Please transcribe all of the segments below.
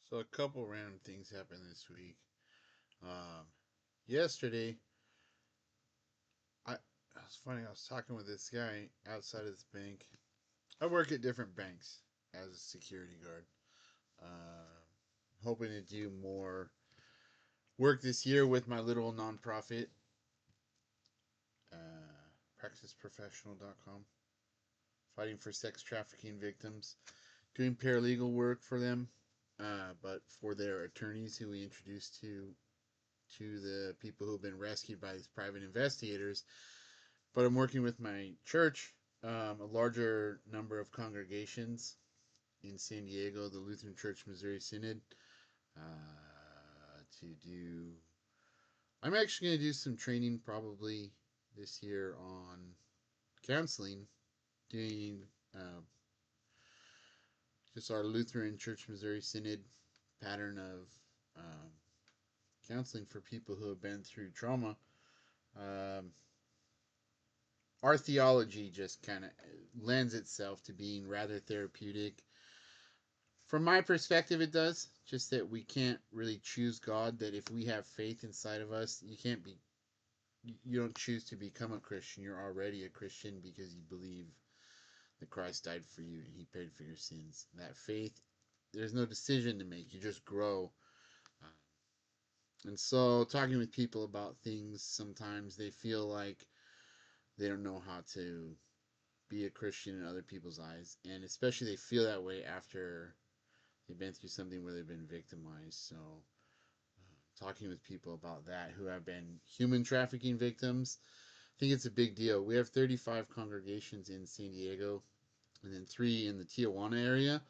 So a couple random things happened this week. Um, Yesterday, I it's funny. I was talking with this guy outside of this bank. I work at different banks as a security guard. Uh, Hoping to do more work this year with my little nonprofit, practiceprofessional.com, fighting for sex trafficking victims, doing paralegal work for them, but for their attorneys who we introduced to the people who have been rescued by these private investigators. But I'm working with my church, a larger number of congregations in San Diego, the Lutheran Church Missouri Synod, to do. I'm actually going to do some training probably this year on counseling, doing uh, just our Lutheran Church Missouri Synod pattern of um, counseling for people who have been through trauma. Um, our theology just kind of lends itself to being rather therapeutic. From my perspective, it does. Just that we can't really choose God. That if we have faith inside of us, you can't be. You don't choose to become a Christian. You're already a Christian because you believe that Christ died for you and He paid for your sins. That faith, there's no decision to make. You just grow. Uh, And so, talking with people about things, sometimes they feel like they don't know how to be a Christian in other people's eyes, and especially they feel that way after they've been through something where they've been victimized. So, talking with people about that who have been human trafficking victims, I think it's a big deal. We have 35 congregations in San Diego and then 3 in the Tijuana area.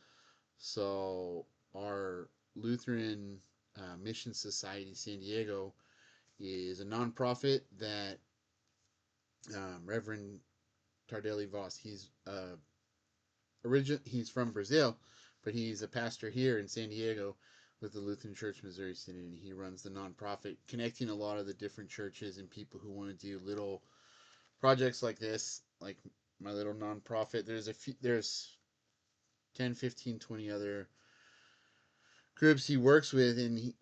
So, our Lutheran Mission Society San Diego is a nonprofit that Reverend Tardelli Voss, he's from Brazil, but he's a pastor here in San Diego with the Lutheran Church Missouri Synod, and he runs the nonprofit connecting a lot of the different churches and people who want to do little projects like this, like my little nonprofit. There's 10, 15, 20 other groups he works with, and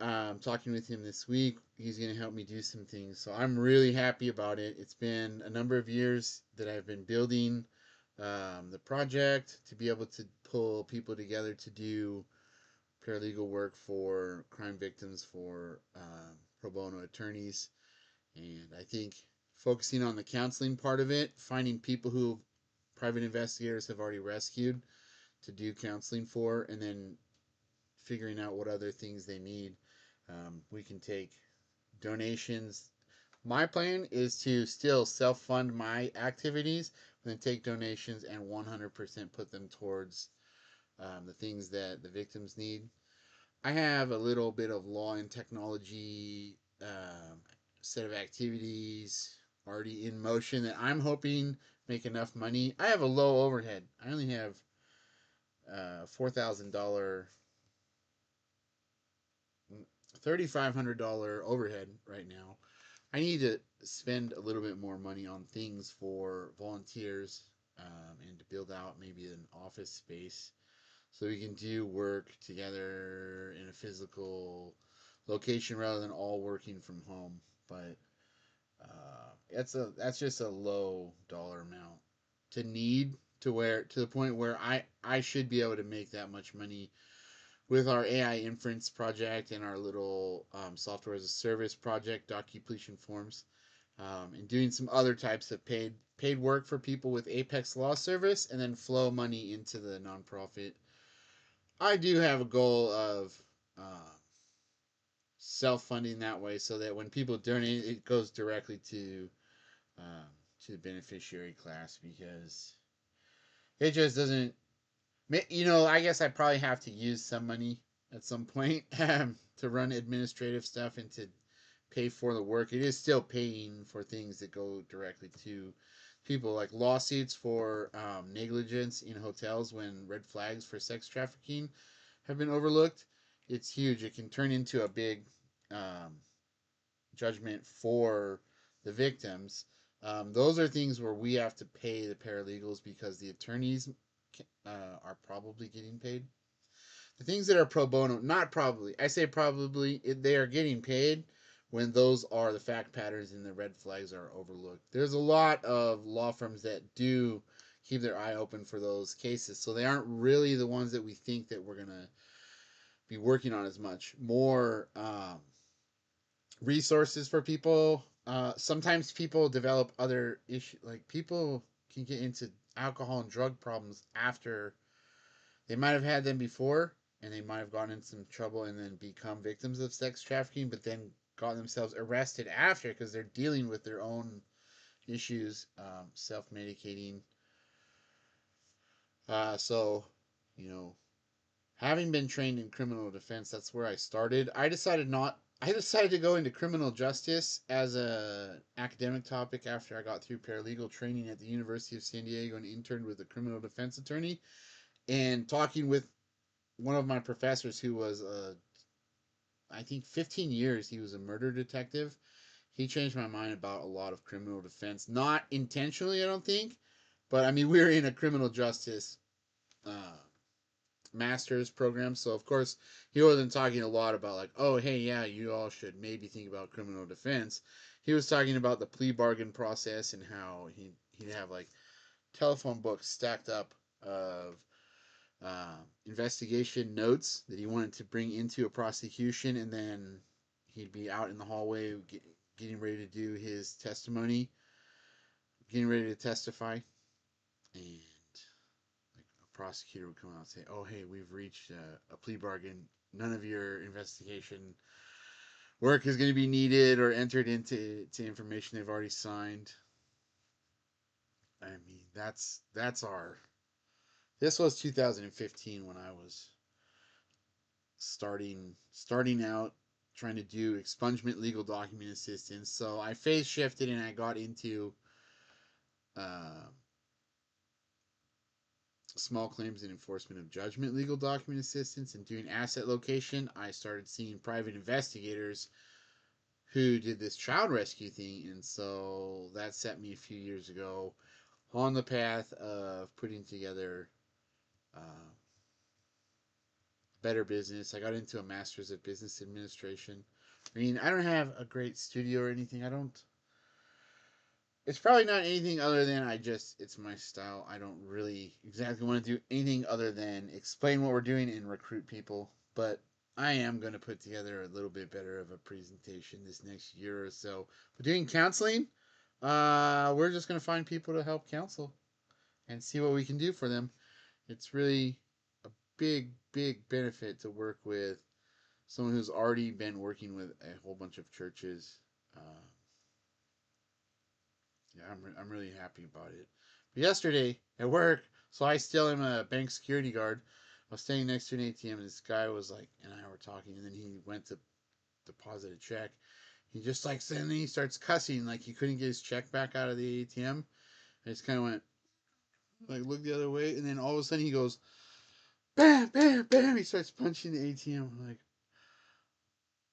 talking with him this week. He's going to help me do some things, so I'm really happy about it. It's been a number of years that I've been building the project to be able to pull people together to do paralegal work for crime victims, for pro bono attorneys. And I think focusing on the counseling part of it, finding people who private investigators have already rescued to do counseling for, and then figuring out what other things they need. We can take donations. My plan is to still self fund my activities, and then take donations and 100% put them towards the things that the victims need. I have a little bit of law and technology set of activities already in motion that I'm hoping make enough money. I have a low overhead. I only have $4,000, $3,500 overhead right now. I need to spend a little bit more money on things for volunteers, and to build out maybe an office space so we can do work together in a physical location rather than all working from home. But that's just a low dollar amount to need to the point where I should be able to make that much money with our AI inference project and our little software as a service project, doc completion forms, and doing some other types of paid work for people with Apex Law Service, and then flow money into the nonprofit. I do have a goal of self funding that way, so that when people donate, it goes directly um, to the beneficiary class, because it just doesn't. I guess I probably have to use some money at some point to run administrative stuff and to pay for the work. It is still paying for things that go directly to people, like lawsuits for negligence in hotels when red flags for sex trafficking have been overlooked. It's huge. It can turn into a big um, judgment for the victims. Those are things where we have to pay the paralegals because the attorneys are probably getting paid. The things that are pro bono, not probably, I say probably, they are getting paid when those are the fact patterns and the red flags are overlooked. There's a lot of law firms that do keep their eye open for those cases, so they aren't really the ones that we think that we're gonna be working on as much. More resources for people. Sometimes people develop other issues, like people can get into alcohol and drug problems after they might have had them before, and they might have gotten into some trouble and then become victims of sex trafficking, but then got themselves arrested after because they're dealing with their own issues, self medicating. So, you know, having been trained in criminal defense, that's where I started. I decided to go into criminal justice as a academic topic after I got through paralegal training at the University of San Diego and interned with a criminal defense attorney. And talking with one of my professors who was I think 15 years he was a murder detective. He changed my mind about a lot of criminal defense. Not intentionally, I don't think, but I mean we were in a criminal justice uh, master's program, so of course he wasn't talking a lot about like, oh hey yeah, you all should maybe think about criminal defense. He was talking about the plea bargain process and how he'd have like telephone books stacked up of investigation notes that he wanted to bring into a prosecution, and then he'd be out in the hallway getting ready to do his testimony, getting ready to testify, and like a prosecutor would come out and say, "Oh, hey, we've reached a plea bargain. None of your investigation work is going to be needed or entered into to information they've already signed." I mean, that's our. This was 2015 when I was starting out trying to do expungement legal document assistance. So I phase shifted and I got into uh, small claims and enforcement of judgment legal document assistance and doing asset location. I started seeing private investigators who did this child rescue thing, and so that set me a few years ago on the path of putting together better business. I got into a master's of business administration. I mean, I don't have a great studio or anything. I don't. It's probably not anything other than it's my style. I don't really exactly want to do anything other than explain what we're doing and recruit people. But I am going to put together a little bit better of a presentation this next year or so. We're doing counseling. We're just going to find people to help counsel and see what we can do for them. It's really a big benefit to work with someone who's already been working with a whole bunch of churches. Yeah, I'm really happy about it. But yesterday at work, so I still am a bank security guard. I was standing next to an ATM, and this guy was like, and I were talking, and then he went to deposit a check. He just like suddenly he starts cussing, like he couldn't get his check back out of the ATM. I just kind of went like looked the other way, and then all of a sudden he goes, bam, bam, bam. He starts punching the ATM. I'm like,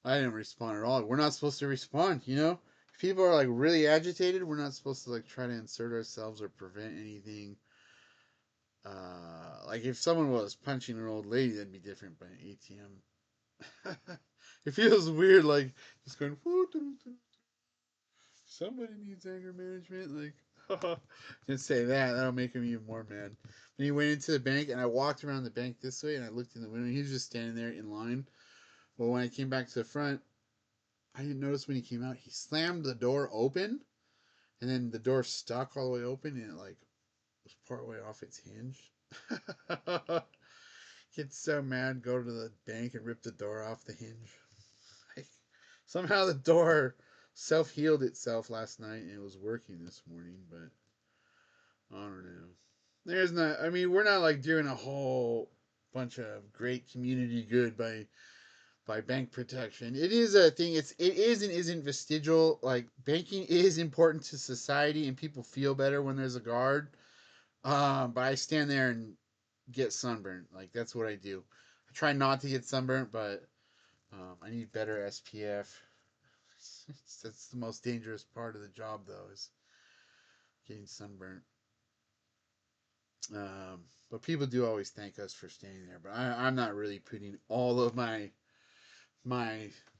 I didn't respond at all. We're not supposed to respond, you know? If people are like really agitated, we're not supposed to like try to insert ourselves or prevent anything. Like if someone was punching an old lady, that'd be different, but an ATM, it feels weird, like just going. Somebody needs anger management. Like, just say that. That'll make him even more mad. And he went into the bank, and I walked around the bank this way, and I looked in the window. And he was just standing there in line. Well, when I came back to the front, I didn't notice when he came out. He slammed the door open, and then the door stuck all the way open, and it like was part way off its hinge. Get so mad, go to the bank and rip the door off the hinge. Like, somehow the door self healed itself last night and it was working this morning, but I don't know. There's not. I mean, we're not like doing a whole bunch of great community good by bank protection. It is a thing. It is and isn't vestigial. Like banking is important to society, and people feel better when there's a guard. But I stand there and get sunburned. Like that's what I do. I try not to get sunburnt, but I need better SPF. That's the most dangerous part of the job, though, is getting sunburnt. But people do always thank us for staying there. But I'm not really putting all of my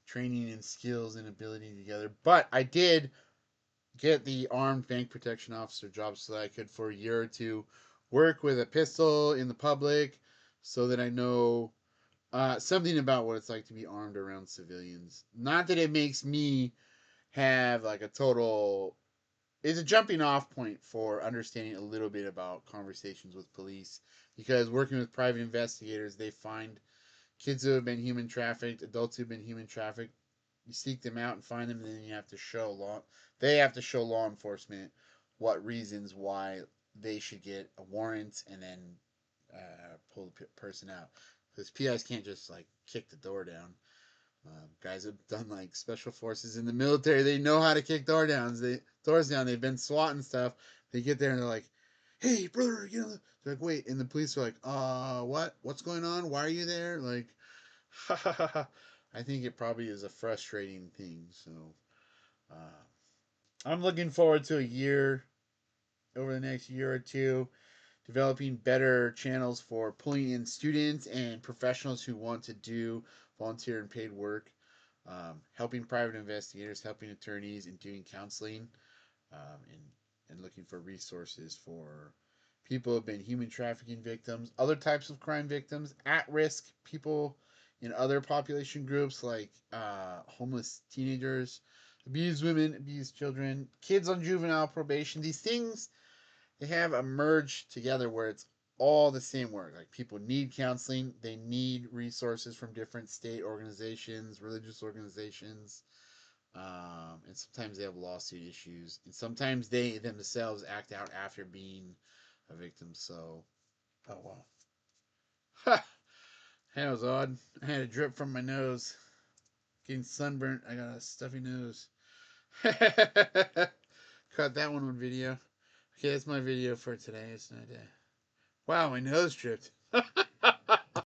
training and skills and ability together. But I did get the armed bank protection officer job so that I could, for a year or two, work with a pistol in the public, so that I know something about what it's like to be armed around civilians. Not that it makes me have like a total. It's a jumping off point for understanding a little bit about conversations with police, because working with private investigators, they find kids who have been human trafficked, adults who've been human trafficked. You seek them out and find them, and then you have to show law. They have to show law enforcement what reasons why they should get a warrant, and then pull the person out. Because PIs can't just like kick the door down. Guys have done like special forces in the military. They know how to kick doors down. They've been SWAT and stuff. They get there and they're like, "Hey, brother, you know." They're like, "Wait," and the police are like, what? What's going on? Why are you there?" Like, I think it probably is a frustrating thing. So, uh, I'm looking forward to a year, over the next year or two, developing better channels for pulling in students and professionals who want to do volunteer and paid work, helping private investigators, helping attorneys, and doing counseling, and looking for resources for people who have been human trafficking victims, other types of crime victims, at risk people in other population groups like homeless teenagers, abused women, abused children, kids on juvenile probation. These things, they have a merge together where it's all the same work. Like, people need counseling, they need resources from different state organizations, religious organizations, and sometimes they have lawsuit issues, and sometimes they themselves act out after being a victim. So, oh wow, ha, that was odd. I had a drip from my nose, getting sunburnt. I got a stuffy nose. Caught that one on video. Okay, that's my video for today. It's not. Wow, my nose dripped.